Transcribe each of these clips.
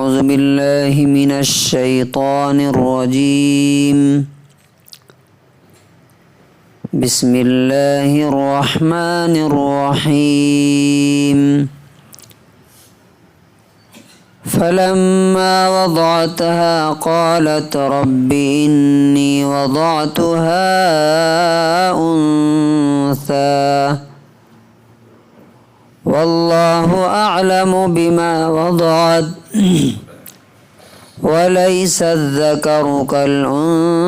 أعوذ بالله من الشيطان الرجيم بسم الله الرحمن الرحيم فلما وضعتها قالت رب إني وضعتها أنثى والله أعلم بما وضعت وليس الذكر كالأنثى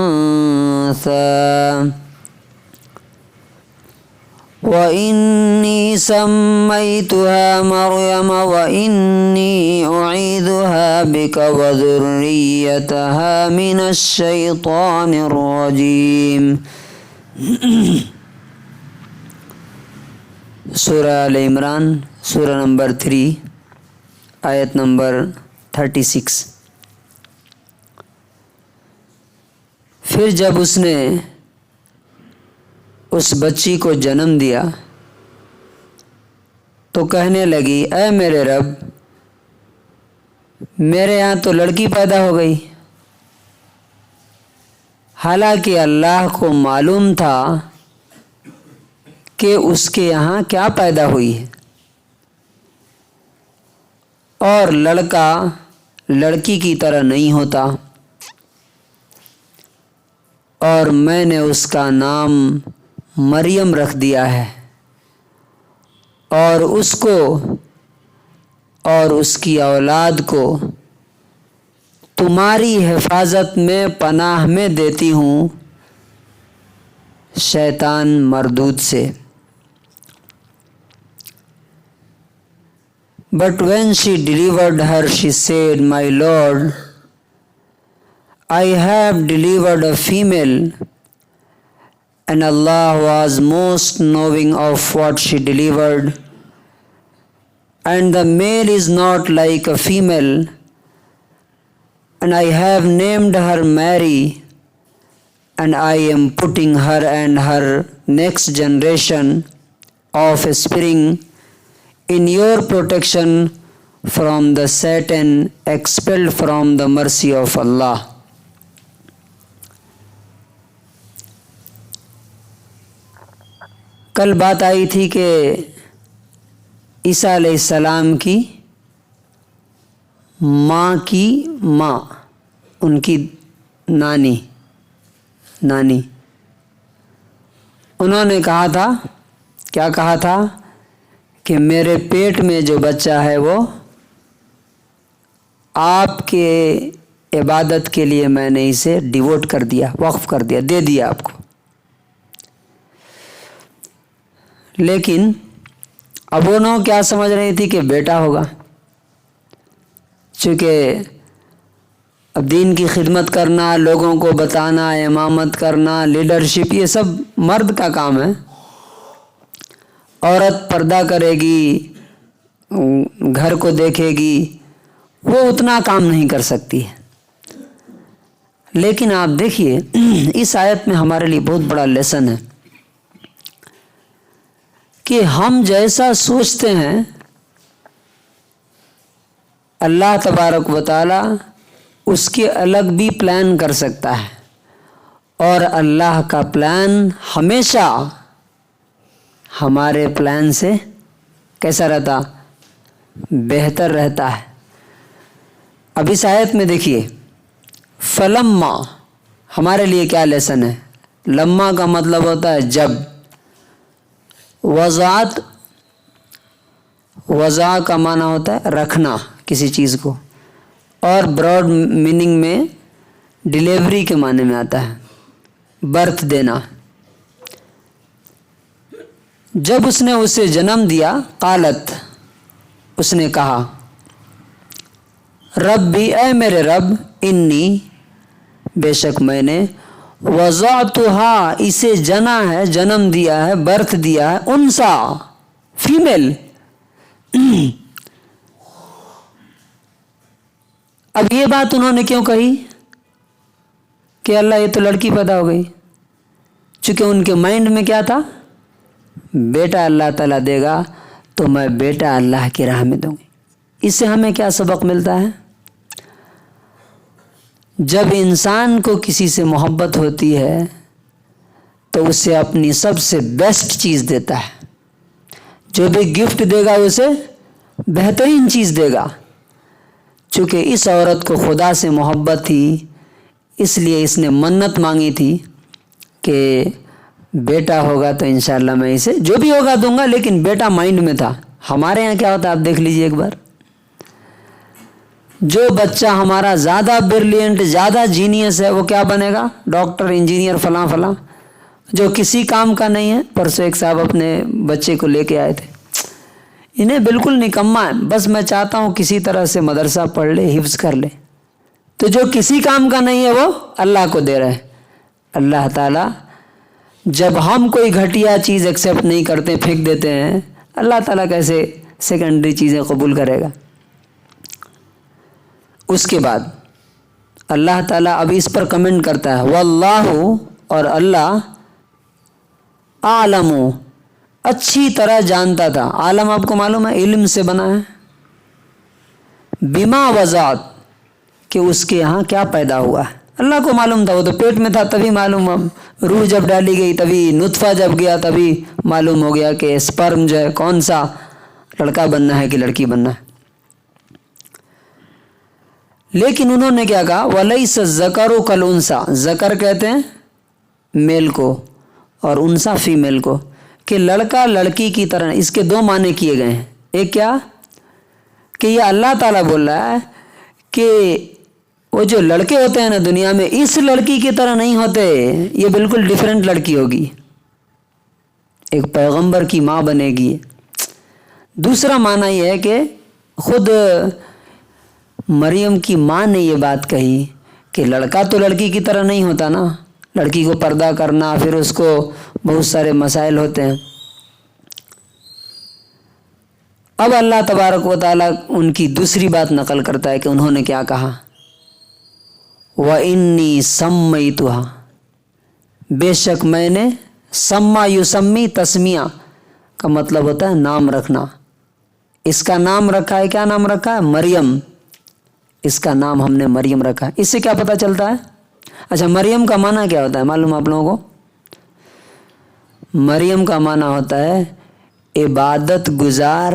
وإني سميتها مريم وإني أعيذها بك وذريتها من الشيطان الرجيم۔ سورہ آل عمران سورہ نمبر 3 آیت نمبر 36۔ پھر جب اس نے اس بچی کو جنم دیا تو کہنے لگی اے میرے رب، میرے یہاں تو لڑکی پیدا ہو گئی، حالانکہ اللہ کو معلوم تھا کہ اس کے یہاں کیا پیدا ہوئی ہے، اور لڑکا لڑکی کی طرح نہیں ہوتا، اور میں نے اس کا نام مریم رکھ دیا ہے، اور اس کو اور اس کی اولاد کو تمہاری حفاظت میں پناہ میں دیتی ہوں شیطان مردود سے۔ But when she delivered her, she said, My Lord, I have delivered a female, and Allah was most knowing of what she delivered, and the male is not like a female, and I have named her Mary, and I am putting her and her next generation of spring in your protection from the Satan expelled from the mercy of Allah۔ کل بات آئی تھی کہ عیسیٰ علیہ السلام کی ماں کی ماں، ان کی نانی انہوں نے کہا تھا، کیا کہا تھا کہ میرے پیٹ میں جو بچہ ہے وہ آپ کے عبادت کے لیے میں نے اسے ڈیووٹ کر دیا، وقف کر دیا، دے دیا آپ کو۔ لیکن اب انہوں کیا سمجھ رہی تھی کہ بیٹا ہوگا، چونکہ اب دین کی خدمت کرنا، لوگوں کو بتانا، امامت کرنا، لیڈرشپ، یہ سب مرد کا کام ہے۔ عورت پردہ کرے گی، گھر کو دیکھے گی، وہ اتنا کام نہیں کر سکتی ہے۔ لیکن آپ دیکھیے اس آیت میں ہمارے لیے بہت بڑا لیسن ہے کہ ہم جیسا سوچتے ہیں اللہ تبارک و تعالی اس کے الگ بھی پلان کر سکتا ہے، اور اللہ کا پلان ہمیشہ ہمارے پلان سے کیسا رہتا؟ بہتر رہتا ہے۔ اب اس آیت میں دیکھیے فلما، ہمارے لیے کیا لیسن ہے؟ لما کا مطلب ہوتا ہے جب، وضع کا معنی ہوتا ہے رکھنا کسی چیز کو، اور براڈ میننگ میں ڈیلیوری کے معنی میں آتا ہے، برتھ دینا۔ جب اس نے اسے جنم دیا، قالت، اس نے کہا، ربی، اے میرے رب، انی، بے شک میں نے، وضعتها، اسے جنا ہے، جنم دیا ہے، برتھ دیا ہے، انسا، فیمیل۔ اب یہ بات انہوں نے کیوں کہی کہ اللہ یہ تو لڑکی پیدا ہو گئی؟ چونکہ ان کے مائنڈ میں کیا تھا؟ بیٹا اللہ تعالیٰ دے گا تو میں بیٹا اللہ کی راہ میں دوں گی۔ اس سے ہمیں کیا سبق ملتا ہے؟ جب انسان کو کسی سے محبت ہوتی ہے تو اسے اپنی سب سے بیسٹ چیز دیتا ہے. جو بھی گفٹ دے گا اسے بہترین چیز دے گا. چونکہ اس عورت کو خدا سے محبت تھی اس لیے اس نے منت مانگی تھی کہ بیٹا ہوگا تو انشاءاللہ میں اسے جو بھی ہوگا دوں گا، لیکن بیٹا مائنڈ میں تھا. ہمارے یہاں کیا ہوتا ہے آپ دیکھ لیجئے ایک بار، جو بچہ ہمارا زیادہ بریلینٹ، زیادہ جینیس ہے وہ کیا بنے گا؟ ڈاکٹر، انجینئر، فلاں فلاں. جو کسی کام کا نہیں ہے. پرسوں ایک صاحب اپنے بچے کو لے کے آئے تھے، انہیں بالکل نکما ہے، بس میں چاہتا ہوں کسی طرح سے مدرسہ پڑھ لے، حفظ کر لے. تو جو کسی کام کا نہیں ہے وہ اللہ کو دے رہے ہیں. اللہ تعالیٰ جب ہم کوئی گھٹیا چیز ایکسیپٹ نہیں کرتے، پھینک دیتے ہیں، اللہ تعالیٰ کیسے سیکنڈری چیزیں قبول کرے گا؟ اس کے بعد اللہ تعالیٰ اب اس پر کمنٹ کرتا ہے، واللہ، اور اللہ، عالم، اچھی طرح جانتا تھا. عالم آپ کو معلوم ہے علم سے بنا ہے. بما وضعت، کہ اس کے یہاں کیا پیدا ہوا ہے اللہ کو معلوم تھا. وہ تو پیٹ میں تھا تبھی معلوم. اب روح جب ڈالی گئی تبھی، نطفہ جب گیا تبھی معلوم ہو گیا کہ اسپرم جو ہے کون سا لڑکا بننا ہے کہ لڑکی بننا ہے. لیکن انہوں نے کیا کہا؟ وَلَيْسَ الذَّكَرُ كَالْأُنثَىٰ، ذکر کہتے ہیں میل کو اور انثیٰ فیمیل کو، کہ لڑکا لڑکی کی طرح. اس کے دو معنی کیے گئے ہیں. ایک کیا کہ یہ اللہ تعالیٰ بول رہا ہے کہ وہ جو لڑکے ہوتے ہیں نا دنیا میں، اس لڑکی کی طرح نہیں ہوتے، یہ بالکل ڈیفرنٹ لڑکی ہوگی، ایک پیغمبر کی ماں بنے گی. دوسرا معنی یہ ہے کہ خود مریم کی ماں نے یہ بات کہی کہ لڑکا تو لڑکی کی طرح نہیں ہوتا نا، لڑکی کو پردہ کرنا، پھر اس کو بہت سارے مسائل ہوتے ہیں. اب اللہ تبارک و تعالیٰ ان کی دوسری بات نقل کرتا ہے کہ انہوں نے کیا کہا؟ وَإِنِّي سَمَّيْتُهَا، بے شک میں نے، سما یسمی، تسمیہ کا مطلب ہوتا ہے نام رکھنا. اس کا نام رکھا ہے، کیا نام رکھا ہے؟ مریم. اس کا نام ہم نے مریم رکھا ہے. اس سے کیا پتہ چلتا ہے؟ اچھا، مریم کا معنی کیا ہوتا ہے معلوم آپ لوگوں کو؟ مریم کا معنی ہوتا ہے عبادت گزار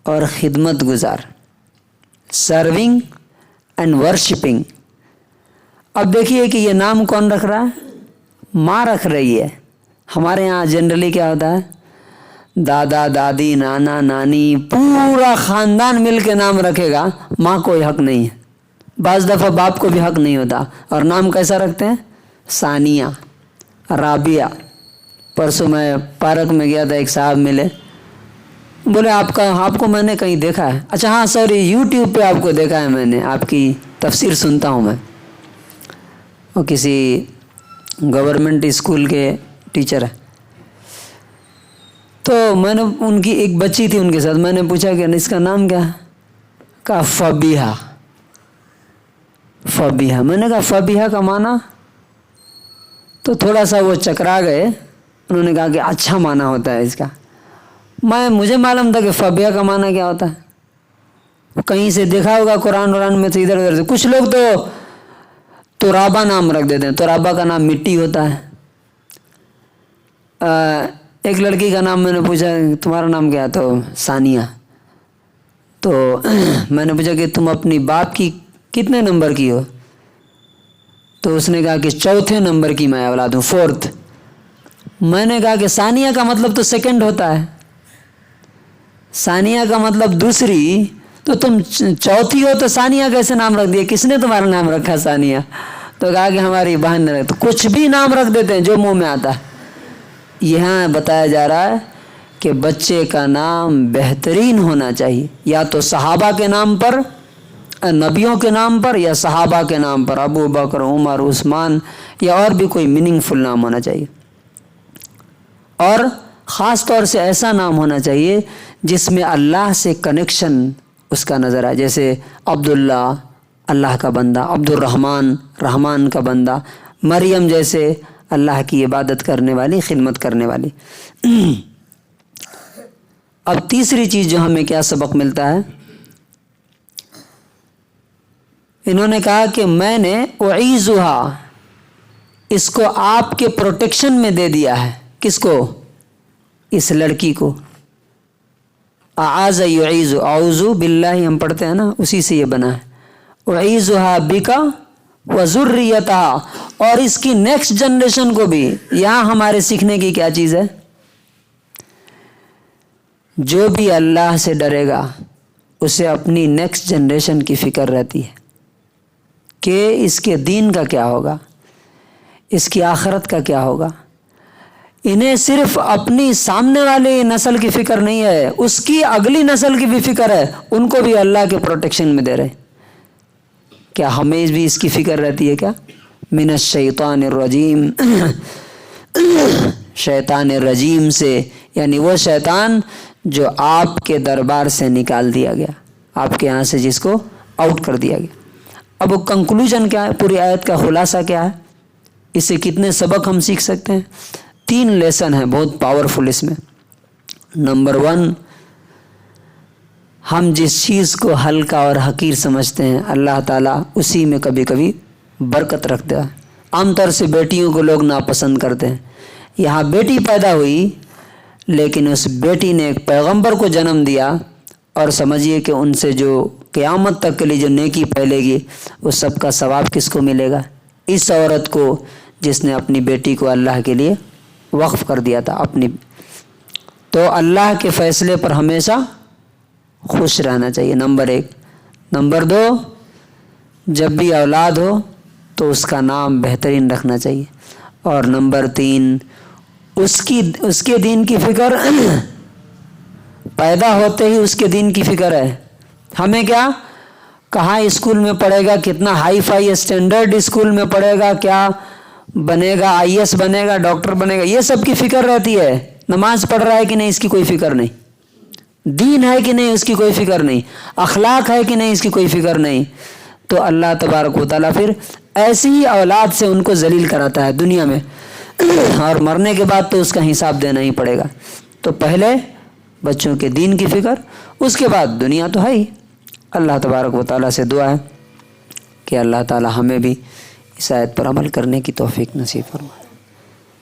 اور خدمت گزار، سرونگ اینڈ ورشپنگ. اب دیکھیے کہ یہ نام کون رکھ رہا ہے؟ ماں رکھ رہی ہے. ہمارے یہاں جنرلی کیا ہوتا ہے؟ دادا، دادی، نانا، نانی، پورا خاندان مل کے نام رکھے گا، ماں کوئی حق نہیں ہے. بعض دفعہ باپ کو بھی حق نہیں ہوتا. اور نام کیسا رکھتے ہیں؟ ثانیہ، رابعہ. پرسوں میں پارک میں گیا تھا، ایک صاحب ملے، بولے آپ کو میں نے کہیں دیکھا ہے. اچھا ہاں سوری، یوٹیوب پہ آپ کو دیکھا ہے میں نے، آپ کی تفسیر سنتا ہوں میں. وہ کسی گورنمنٹ اسکول کے ٹیچر ہے. تو میں نے ان کی ایک بچی تھی ان کے ساتھ، میں نے پوچھا کہ اس کا نام کیا ہے؟ کہا فبیہا. فبیہا. میں نے کہا فبیہا کا معنی؟ تو تھوڑا سا وہ چکرا گئے. انہوں نے کہا کہ اچھا معنی ہوتا ہے اس کا. مجھے معلوم تھا کہ فبیہا کا معنی کیا ہوتا ہے، کہیں سے دیکھا ہوگا قرآن میں سے، ادھر ادھر سے. کچھ لوگ تو ترابا نام رکھ دیتے ہیں. ترابا کا نام مٹی ہوتا ہے. ایک لڑکی کا نام میں نے پوچھا تمہارا نام کیا؟ تو ثانیہ. تو میں نے پوچھا کہ تم اپنی باپ کی کتنے نمبر کی ہو؟ تو اس نے کہا کہ چوتھے نمبر کی میں اولاد ہوں، 4th. میں نے کہا کہ ثانیہ کا مطلب تو سیکنڈ ہوتا ہے، ثانیہ کا مطلب دوسری، تو تم چوتھی ہو تو ثانیہ کیسے نام رکھ دیا؟ کس نے تمہارا نام رکھا ثانیہ؟ تو کہا کہ ہماری بہن نے رکھا. تو کچھ بھی نام رکھ دیتے ہیں جو منہ میں آتا ہے. یہاں بتایا جا رہا ہے کہ بچے کا نام بہترین ہونا چاہیے، یا تو صحابہ کے نام پر، نبیوں کے نام پر، یا صحابہ کے نام پر، ابو بکر، عمر، عثمان، یا اور بھی کوئی میننگ فل نام ہونا چاہیے. اور خاص طور سے ایسا نام ہونا چاہیے جس میں اللہ سے کنیکشن اس کا نظر آئے. جیسے عبداللہ، اللہ کا بندہ، عبد الرحمن، رحمان کا بندہ. مریم جیسے اللہ کی عبادت کرنے والی، خدمت کرنے والی. اب تیسری چیز جو ہمیں کیا سبق ملتا ہے؟ انہوں نے کہا کہ میں نے اعیذھا، اس کو آپ کے پروٹیکشن میں دے دیا ہے. کس کو؟ اس لڑکی کو. اعاذ یعیذ، اعوذ باللہ ہم پڑھتے ہیں نا، اسی سے یہ بنا ہے. اعیذھا بک وذریتھا، اور اس کی نیکسٹ جنریشن کو بھی. یہاں ہمارے سیکھنے کی کیا چیز ہے؟ جو بھی اللہ سے ڈرے گا اسے اپنی نیکسٹ جنریشن کی فکر رہتی ہے کہ اس کے دین کا کیا ہوگا، اس کی آخرت کا کیا ہوگا. انہیں صرف اپنی سامنے والی نسل کی فکر نہیں ہے، اس کی اگلی نسل کی بھی فکر ہے. ان کو بھی اللہ کے پروٹیکشن میں دے رہے. کیا ہمیں بھی اس کی فکر رہتی ہے کیا؟ من الشیطان الرجیم، شیطان الرجیم سے، یعنی وہ شیطان جو آپ کے دربار سے نکال دیا گیا، آپ کے یہاں سے جس کو آؤٹ کر دیا گیا. اب وہ کنکلوژن کیا ہے؟ پوری آیت کا خلاصہ کیا ہے؟ اس سے کتنے سبق ہم سیکھ سکتے ہیں؟ 3 لیسن ہیں بہت پاورفل اس میں. نمبر 1، ہم جس چیز کو ہلکا اور حقیر سمجھتے ہیں اللہ تعالیٰ اسی میں کبھی کبھی برکت رکھتا ہے. عام طور سے بیٹیوں کو لوگ ناپسند کرتے ہیں. یہاں بیٹی پیدا ہوئی لیکن اس بیٹی نے ایک پیغمبر کو جنم دیا، اور سمجھیے کہ ان سے جو قیامت تک کے لیے جو نیکی پھیلے گی وہ سب کا ثواب کس کو ملے گا؟ اس عورت کو جس نے اپنی بیٹی کو اللہ کے لیے وقف کر دیا تھا اپنی. تو اللہ کے فیصلے پر ہمیشہ خوش رہنا چاہیے، نمبر 1. نمبر 2، جب بھی اولاد ہو تو اس کا نام بہترین رکھنا چاہیے. اور نمبر 3، اس کے دین کی فکر پیدا ہوتے ہی اس کے دین کی فکر ہے. ہمیں کیا، کہاں اسکول میں پڑھے گا، کتنا ہائی فائی اسٹینڈرڈ اسکول میں پڑھے گا، کیا بنے گا، IAS بنے گا، ڈاکٹر بنے گا، یہ سب کی فکر رہتی ہے. نماز پڑھ رہا ہے کہ نہیں اس کی کوئی فکر نہیں، دین ہے کہ نہیں اس کی کوئی فکر نہیں، اخلاق ہے کہ نہیں اس کی کوئی فکر نہیں. تو اللہ تبارک و تعالیٰ پھر ایسی ہی اولاد سے ان کو ذلیل کراتا ہے دنیا میں، اور مرنے کے بعد تو اس کا حساب دینا ہی پڑے گا. تو پہلے بچوں کے دین کی فکر، اس کے بعد دنیا تو ہے ہی. اللہ تبارک و تعالیٰ سے دعا ہے کہ اللہ تعالیٰ ہمیں بھی اس آیت پر عمل کرنے کی توفیق نصیب فرمائے.